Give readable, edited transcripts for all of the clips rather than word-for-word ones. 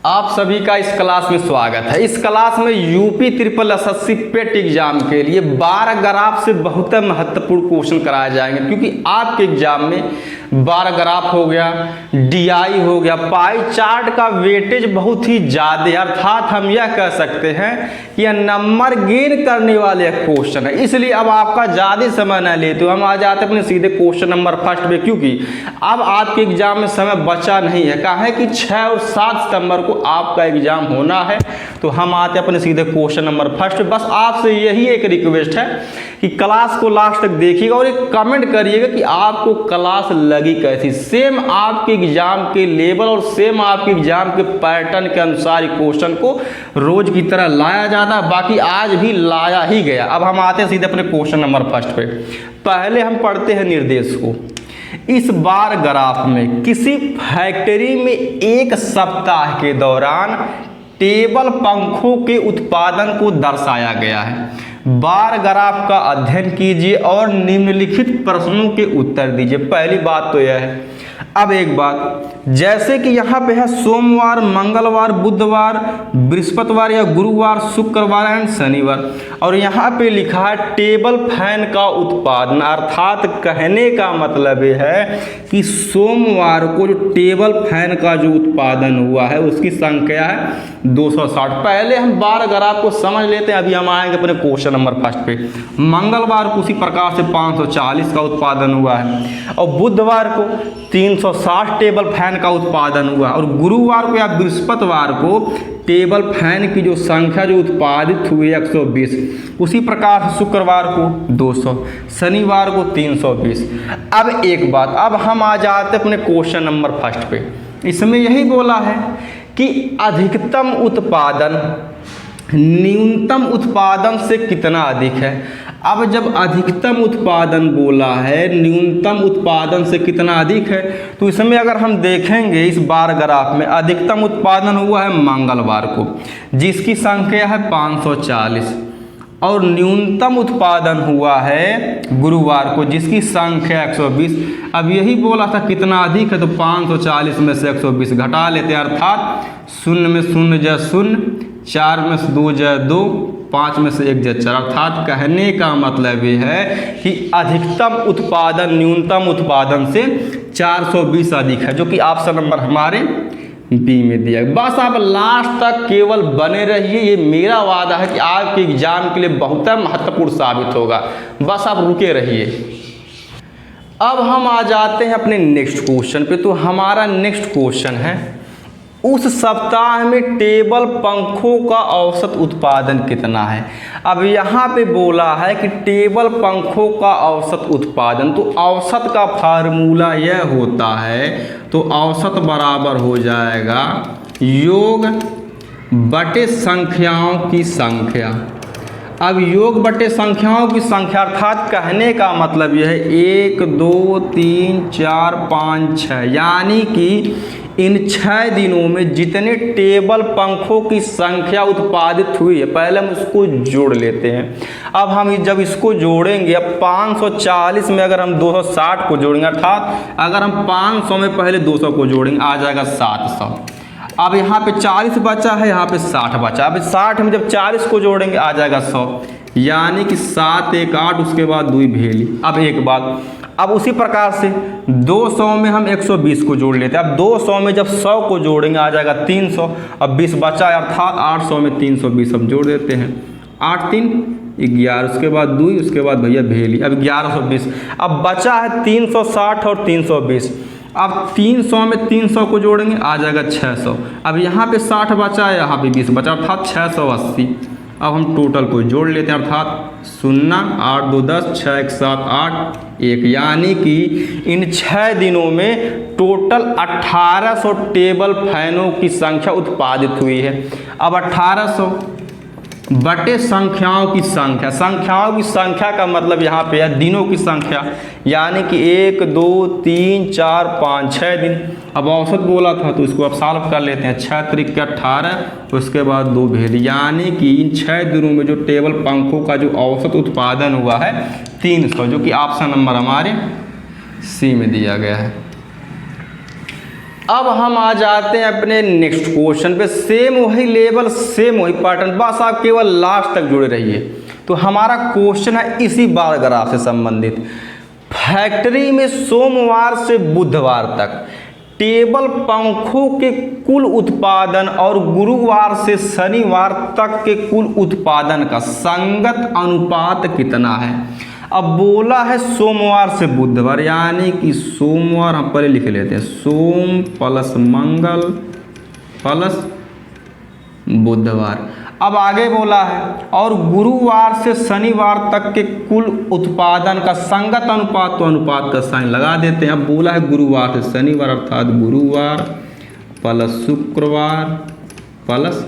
आप सभी का इस क्लास में स्वागत है। इस क्लास में यूपी ट्रिपल एसएससी पेट एग्जाम के लिए 12 ग्राफ से बहुत महत्वपूर्ण क्वेश्चन कराए जाएंगे, क्योंकि आपके एग्जाम में 12 ग्राफ हो गया, डीआई हो गया, पाई चार्ट का वेटेज बहुत ही ज़्यादा है। अर्थात हम यह कह सकते हैं कि यह नंबर गेन करने वाले क्वेश्चन है। इसलिए अब आपका ज़्यादा समय न लेते हो, हम आ जाते अपने सीधे क्वेश्चन नंबर फर्स्ट पे, क्योंकि अब आपके एग्जाम में समय बचा नहीं है। कहा है कि 6 और 7 सितंबर को आपका एग्जाम होना है, तो हम आते अपने सीधे क्वेश्चन नंबर फर्स्ट पे। बस आपसे यही एक रिक्वेस्ट है कि क्लास को लास्ट तक देखिएगा और एक कमेंट करिएगा कि आपको क्लास लगी कैसी। सेम आपके एग्जाम के लेवल और सेम आपके एग्जाम के पैटर्न के अनुसार क्वेश्चन को रोज की तरह लाया जाता है, बाकी आज भी लाया ही गया। अब हम आते हैं सीधे अपने क्वेश्चन नंबर फर्स्ट पे। पहले हम पढ़ते हैं निर्देश को। इस बार ग्राफ में किसी फैक्ट्री में एक सप्ताह के दौरान टेबल पंखों के उत्पादन को दर्शाया गया है। बार ग्राफ का अध्ययन कीजिए और निम्नलिखित प्रश्नों के उत्तर दीजिए। पहली बात तो यह है, अब एक बात, जैसे कि यहाँ पे है सोमवार, मंगलवार, बुधवार, बृहस्पतिवार या गुरुवार, शुक्रवार एंड शनिवार, और यहाँ पे लिखा है टेबल फैन का उत्पादन। अर्थात कहने का मतलब ये है कि सोमवार को जो टेबल फैन का जो उत्पादन हुआ है उसकी संख्या है 260। पहले हम बार ग्राफ को समझ लेते हैं, अभी हम आएंगे अपने क्वेश्चन नंबर फर्स्ट पे। मंगलवार को उसी प्रकार से 540 का उत्पादन हुआ है, और बुधवार को 360 टेबल फैन का उत्पादन हुआ, और गुरुवार को या बृहस्पतिवार को टेबल फैन की जो संख्या जो उत्पादित हुई 120। उसी प्रकार शुक्रवार को 200, शनिवार को 320। अब एक बात, अब हम आ जाते अपने क्वेश्चन नंबर फर्स्ट पे। इसमें यही बोला है कि अधिकतम उत्पादन न्यूनतम उत्पादन से कितना अधिक है। अब जब अधिकतम उत्पादन बोला है न्यूनतम उत्पादन से कितना अधिक है, तो इसमें अगर हम देखेंगे इस बार ग्राफ में अधिकतम उत्पादन हुआ है मंगलवार को, जिसकी संख्या है 540, और न्यूनतम उत्पादन हुआ है गुरुवार को, जिसकी संख्या 120। अब यही बोला था कितना अधिक है, तो 540 में से 120 घटा लेते हैं, अर्थात 0 में 0 जय 0, 4 में से 2 जय 2, 5 में से 1 जय 4। अर्थात कहने का मतलब ये है कि अधिकतम उत्पादन न्यूनतम उत्पादन से 420 अधिक है, जो कि ऑप्शन नंबर हमारे बी में दिया। बस आप लास्ट तक केवल बने रहिए, ये मेरा वादा है कि आपके एग्जाम के लिए बहुत महत्वपूर्ण साबित होगा। बस आप रुके रहिए। अब हम आ जाते हैं अपने नेक्स्ट क्वेश्चन पे। तो हमारा नेक्स्ट क्वेश्चन है, उस सप्ताह में टेबल पंखों का औसत उत्पादन कितना है। अब यहाँ पे बोला है कि टेबल पंखों का औसत उत्पादन, तो औसत का फार्मूला यह होता है, तो औसत बराबर हो जाएगा योग बटे संख्याओं की संख्या। अब योग बटे संख्याओं की संख्या, अर्थात कहने का मतलब यह है 1 2 3 4 5 6, यानी कि इन 6 दिनों में जितने टेबल पंखों की संख्या उत्पादित हुई है, पहले हम उसको जोड़ लेते हैं। अब हम जब इसको जोड़ेंगे, अब 540 में अगर हम 260 को जोड़ेंगे, अर्थात अगर हम 500 में पहले 200 को जोड़ेंगे आ जाएगा 700। अब यहाँ पे 40 बचा है, यहाँ पे 60 बचा। अब 60 में जब 40 को जोड़ेंगे आ जाएगा 100, यानी कि 7 1 8, उसके बाद 2 भेली। अब एक बात, अब उसी प्रकार से 200 में हम 120 को जोड़ लेते हैं। अब 200 में जब 100 को जोड़ेंगे आ जाएगा 300। अब 20 बचा है, अर्थात 800 में 320 हम जोड़ देते हैं। 8 3 11, उसके बाद 2, उसके बाद भैया भेली। अब 1120। अब बचा है 360 और 320। अब 300 में 300 को जोड़ेंगे आ जाएगा 600। अब यहाँ पे 60 बचा है, यहाँ पे 20 बचा, अर्थात 680। अब हम टोटल को जोड़ लेते हैं, अर्थात 0 8 2 10 6 1 7 8 1, यानी कि इन 6 दिनों में टोटल 1800 टेबल फैनों की संख्या उत्पादित हुई है। अब 1800 बटे संख्याओं की संख्या, संख्याओं की संख्या का मतलब यहाँ पे है दिनों की संख्या, यानी कि 1 2 3 4 5 6 दिन। अब औसत बोला था तो इसको अब सॉल्व कर लेते हैं। 6 त्रिक 18, उसके बाद 2 भेल, यानी कि इन 6 दिनों में जो टेबल पंखों का जो औसत उत्पादन हुआ है 300, जो कि ऑप्शन नंबर हमारे सी में दिया गया है। अब हम आ जाते हैं अपने नेक्स्ट क्वेश्चन पे। सेम वही लेवल, सेम वही पैटर्न, बस आप केवल लास्ट तक जुड़े रहिए। तो हमारा क्वेश्चन है इसी बार ग्राफ से संबंधित। फैक्ट्री में सोमवार से बुधवार तक टेबल पंखों के कुल उत्पादन और गुरुवार से शनिवार तक के कुल उत्पादन का संगत अनुपात कितना है। अब बोला है सोमवार से बुधवार, यानी कि सोमवार हम पहले लिख लेते हैं, सोम प्लस मंगल प्लस बुधवार। अब आगे बोला है और गुरुवार से शनिवार तक के कुल उत्पादन का संगत अनुपात, तो अनुपात का साइन लगा देते हैं। अब बोला है गुरुवार से शनिवार, अर्थात गुरुवार प्लस शुक्रवार प्लस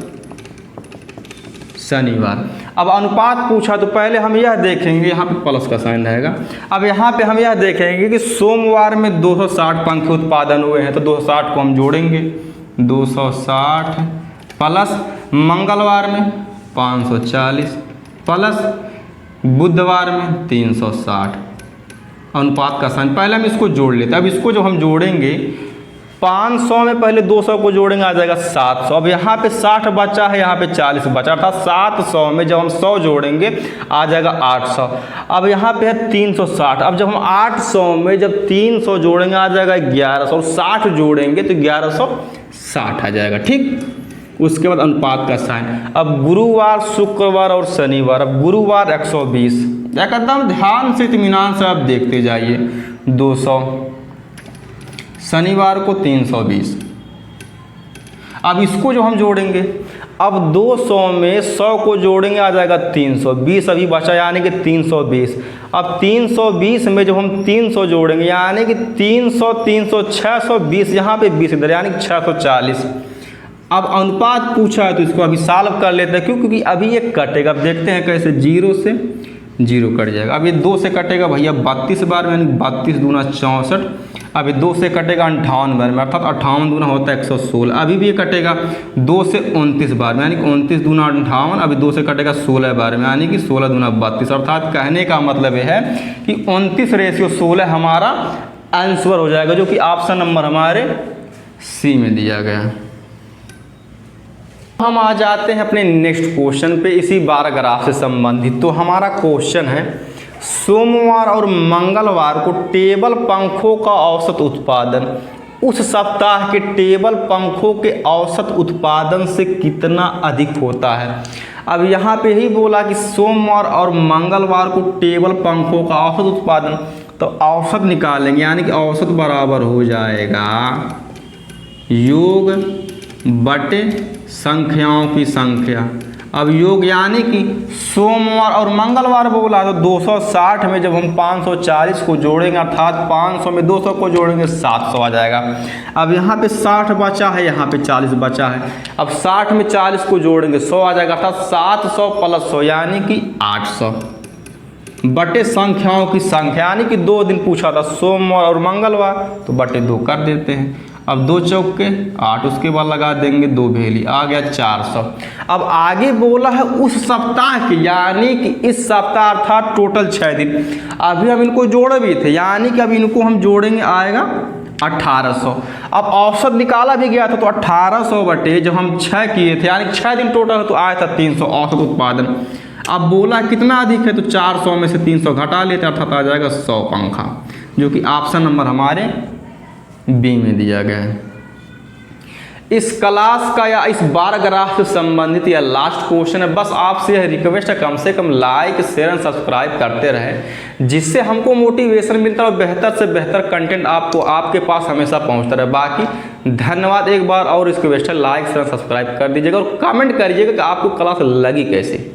शनिवार। अब अनुपात पूछा तो पहले हम यह देखेंगे, यहाँ पे प्लस का साइन रहेगा। अब यहाँ पे हम यह देखेंगे कि सोमवार में 260 पंखे उत्पादन हुए हैं, तो 260 को हम जोड़ेंगे, 260 प्लस मंगलवार में 540 प्लस बुधवार में 360। अनुपात का साइन पहले हम इसको जोड़ लेते हैं। अब इसको जब हम जोड़ेंगे 500 में पहले 200 को जोड़ेंगे, आ जाएगा 700। अब यहाँ पे 60 बचा है, यहाँ पे 40 बचा, अर्थात 700 में जब हम 100 जोड़ेंगे आ जाएगा 800। अब यहाँ पे है 360। अब जब हम 800 में जब 300 जोड़ेंगे आ जाएगा 1100, और 60 जोड़ेंगे तो 1160 आ जाएगा। ठीक, उसके बाद अनुपात का साइन। अब गुरुवार, शुक्रवार और शनिवार। अब गुरुवार 120, एकदम ध्यान से इत्मीनान से आप देखते जाइए, 200। शनिवार को 320। अब इसको जो हम जोड़ेंगे, अब 200 में 100 को जोड़ेंगे आ जाएगा 320, अभी बचा यानी कि 320। अब 320 में जब हम 300 जोड़ेंगे यानी कि 300 300 620, यहाँ पे 20 इधर यानी कि 640। अब अनुपात पूछा है तो इसको अभी सॉल्व कर लेते हैं, क्योंकि अभी ये कटेगा। अब देखते हैं कैसे, 0 से 0 कट जाएगा। अब ये 2 से कटेगा भैया 32 बार में, यानी 32 दूना 64। अब ये 2 से कटेगा 58 बार में, अर्थात 58 दूना होता है 116। अभी भी ये कटेगा 2 से 29 बार में, यानी कि 29 दूना 58। अभी 2 से कटेगा 16 बार में, यानी कि 16 दूना 32। अर्थात कहने का मतलब यह है कि 29:16 हमारा आंसर हो जाएगा, जो कि ऑप्शन नंबर हमारे सी में दिया गया है। हम आ जाते हैं अपने नेक्स्ट क्वेश्चन पे, इसी बार ग्राफ से संबंधित। तो हमारा क्वेश्चन है सोमवार और मंगलवार को टेबल पंखों का औसत उत्पादन उस सप्ताह के टेबल पंखों के औसत उत्पादन से कितना अधिक होता है। अब यहाँ पे ही बोला कि सोमवार और मंगलवार को टेबल पंखों का औसत उत्पादन, तो औसत निकालेंगे, यानी कि औसत बराबर हो जाएगा योग बटे संख्याओं की संख्या। अब योग यानी कि सोमवार और मंगलवार बोला तो 260 में जब हम 540 को जोड़ेंगे, अर्थात 500 में 200 को जोड़ेंगे 700 आ जाएगा। अब यहाँ पे 60 बचा है, यहाँ पे 40 बचा है। अब 60 में 40 को जोड़ेंगे 100 आ जाएगा, अर्थात 700 प्लस 100 यानी कि 800 बटे संख्याओं की संख्या, यानी कि 2 दिन पूछा था सोमवार और मंगलवार, तो बटे 2 कर देते हैं। अब 2 चौके 8, उसके बाद लगा देंगे 2 भेली, आ गया 400। अब आगे बोला है उस सप्ताह के, यानी कि इस सप्ताह अर्थात टोटल 6 दिन। अभी हम इनको जोड़े भी थे, यानी कि अब इनको हम जोड़ेंगे आएगा 1800। अब औसत निकाला भी गया था, तो 1800 बटे जब हम 6 किए थे, यानी 6 दिन टोटल, तो आया था 300 औसत उत्पादन। अब बोला कितना अधिक है, तो 400 में से 300 घटा लेते, अर्थात आ जाएगा 100 पंखा, जो कि ऑप्शन नंबर हमारे बी में दिया गया है। इस क्लास का या इस बार ग्राफ से संबंधित यह लास्ट क्वेश्चन है। बस आपसे यह रिक्वेस्ट है, कम से कम लाइक शेयर एंड सब्सक्राइब करते रहें, जिससे हमको मोटिवेशन मिलता है और बेहतर से बेहतर कंटेंट आपको आपके पास हमेशा पहुंचता रहे। बाकी धन्यवाद। एक बार और रिक्वेस्ट है, लाइक शेयर सब्सक्राइब कर दीजिएगा और कमेंट करिएगा कि आपको क्लास लगी कैसे।